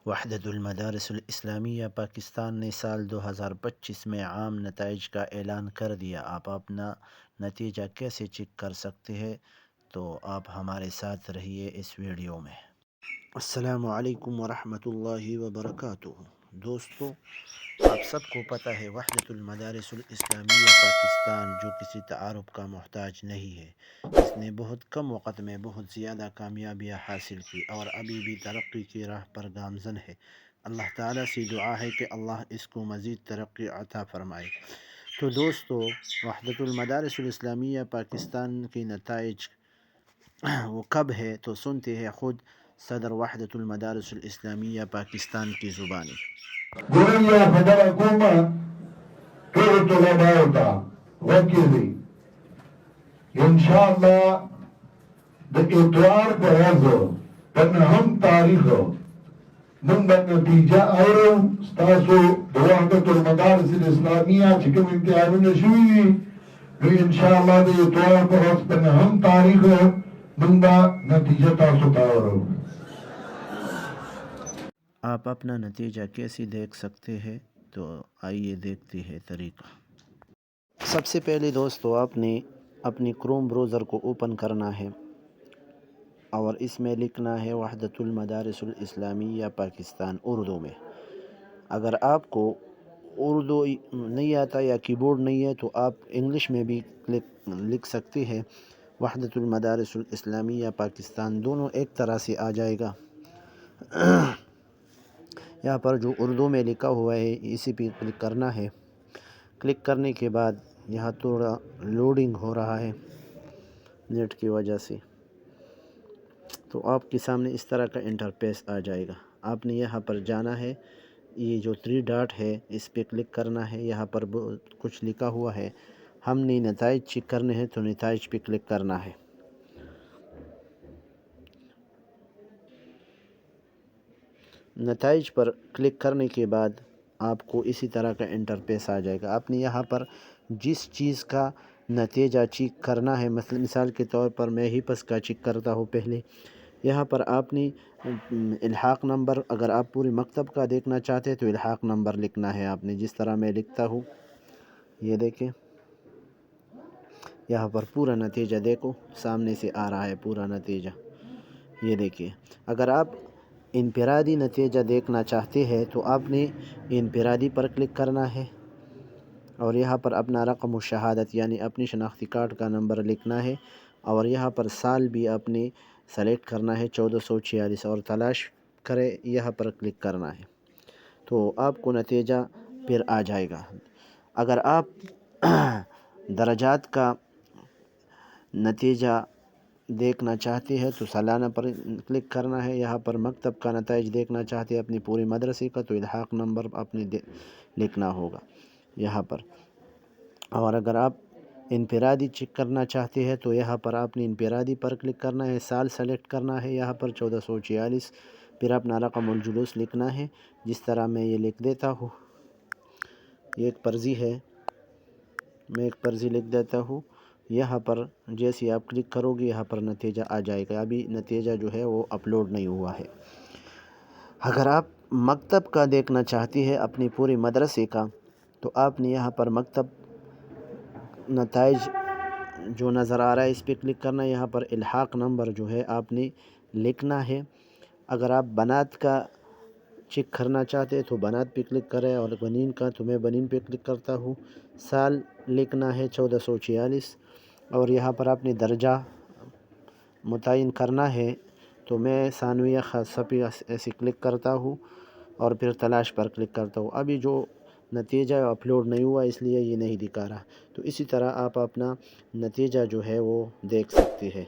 وحدت المدارس الاسلامیہ پاکستان نے سال 2025 میں عام نتائج کا اعلان کر دیا۔ آپ اپنا نتیجہ کیسے چیک کر سکتے ہیں؟ تو آپ ہمارے ساتھ رہیے اس ویڈیو میں۔ السلام علیکم ورحمۃ اللہ وبرکاتہ۔ دوستو، آپ سب کو پتہ ہے وحدت المدارس الاسلامیہ پاکستان جو کسی تعارف کا محتاج نہیں ہے، اس نے بہت کم وقت میں بہت زیادہ کامیابیاں حاصل کی اور ابھی بھی ترقی کی راہ پر گامزن ہے۔ اللہ تعالیٰ سے دعا ہے کہ اللہ اس کو مزید ترقی عطا فرمائے۔ تو دوستو، وحدت المدارس الاسلامیہ پاکستان کے نتائج وہ کب ہے تو سنتے ہیں خود صدر وحدت المدارس الاسلامیہ پاکستان کی زبانی۔ گویا خبر حکومت ټول طلباء ته وکړي انشاءاللہ د اتوار په ورځ په نهم تاریخ موږ به نتیجه اورو ستاسو د وحدت المدارس الاسلامیه چې کوم امتحانونه شوي دي نو انشاءاللہ د اتوار په ورځ په نهم تاریخ موږ به نتیجه تاسو ته اورو۔ آپ اپنا نتیجہ کیسے دیکھ سکتے ہیں؟ تو آئیے دیکھتے ہیں طریقہ۔ سب سے پہلے دوستو، آپ نے اپنی کروم بروزر کو اوپن کرنا ہے اور اس میں لکھنا ہے وحدت المدارس الاسلامیہ پاکستان اردو میں۔ اگر آپ کو اردو نہیں آتا یا کی بورڈ نہیں ہے تو آپ انگلش میں بھی لکھ سکتے ہیں وحدت المدارس الاسلامیہ پاکستان، دونوں ایک طرح سے آ جائے گا۔ یہاں پر جو اردو میں لکھا ہوا ہے اسی پہ کلک کرنا ہے۔ کلک کرنے کے بعد یہاں تھوڑا لوڈنگ ہو رہا ہے نیٹ کی وجہ سے، تو آپ کے سامنے اس طرح کا انٹرفیس آ جائے گا۔ آپ نے یہاں پر جانا ہے، یہ جو 3 ڈاٹ ہے اس پہ کلک کرنا ہے۔ یہاں پر کچھ لکھا ہوا ہے، ہم نے نتائج چیک کرنے ہیں تو نتائج پہ کلک کرنا ہے۔ نتائج پر کلک کرنے کے بعد آپ کو اسی طرح کا انٹرفیس آ جائے گا۔ آپ نے یہاں پر جس چیز کا نتیجہ چیک کرنا ہے، مثال کے طور پر میں حفظ کا چیک کرتا ہوں پہلے، یہاں پر آپ نے الحاق نمبر، اگر آپ پوری مکتب کا دیکھنا چاہتے ہیں تو الحاق نمبر لکھنا ہے آپ نے، جس طرح میں لکھتا ہوں۔ یہ دیکھیں، یہاں پر پورا نتیجہ دیکھو سامنے سے آ رہا ہے پورا نتیجہ، یہ دیکھیے۔ اگر آپ انفرادی نتیجہ دیکھنا چاہتے ہیں تو آپ نے انفرادی پر کلک کرنا ہے اور یہاں پر اپنا رقم الشہادت یعنی اپنی شناختی کارڈ کا نمبر لکھنا ہے اور یہاں پر سال بھی آپ نے سلیکٹ کرنا ہے 1446 اور تلاش کرے یہاں پر کلک کرنا ہے تو آپ کو نتیجہ پھر آ جائے گا۔ اگر آپ درجات کا نتیجہ دیکھنا چاہتے ہیں تو سالانہ پر کلک کرنا ہے۔ یہاں پر مکتب کا نتائج دیکھنا چاہتے ہیں اپنی پوری مدرسے کا تو الحاق نمبر اپنے لکھنا ہوگا یہاں پر۔ اور اگر آپ انفرادی چیک کرنا چاہتے ہیں تو یہاں پر آپ نے انفرادی پر کلک کرنا ہے، سال سلیکٹ کرنا ہے یہاں پر 1446، پھر اپنا رقم الجلوس لکھنا ہے جس طرح میں یہ لکھ دیتا ہوں۔ یہ ایک پرزی ہے، میں ایک پرزی لکھ دیتا ہوں۔ یہاں پر جیسے آپ کلک کرو گے یہاں پر نتیجہ آ جائے گا، ابھی نتیجہ جو ہے وہ اپلوڈ نہیں ہوا ہے۔ اگر آپ مکتب کا دیکھنا چاہتے ہیں اپنی پوری مدرسے کا تو آپ نے یہاں پر مکتب نتائج جو نظر آ رہا ہے اس پہ کلک کرنا ہے۔ یہاں پر الحاق نمبر جو ہے آپ نے لکھنا ہے۔ اگر آپ بنات کا چیک کرنا چاہتے ہیں تو بنات پہ کلک کریں اور بنین کا تو میں بنین پہ کلک کرتا ہوں۔ سال لکھنا ہے 1446 اور یہاں پر آپ نے درجہ متعین کرنا ہے تو میں ثانویہ خاصہ پہ ایسے کلک کرتا ہوں اور پھر تلاش پر کلک کرتا ہوں۔ ابھی جو نتیجہ اپلوڈ نہیں ہوا اس لیے یہ نہیں دکھا رہا، تو اسی طرح آپ اپنا نتیجہ جو ہے وہ دیکھ سکتے ہیں۔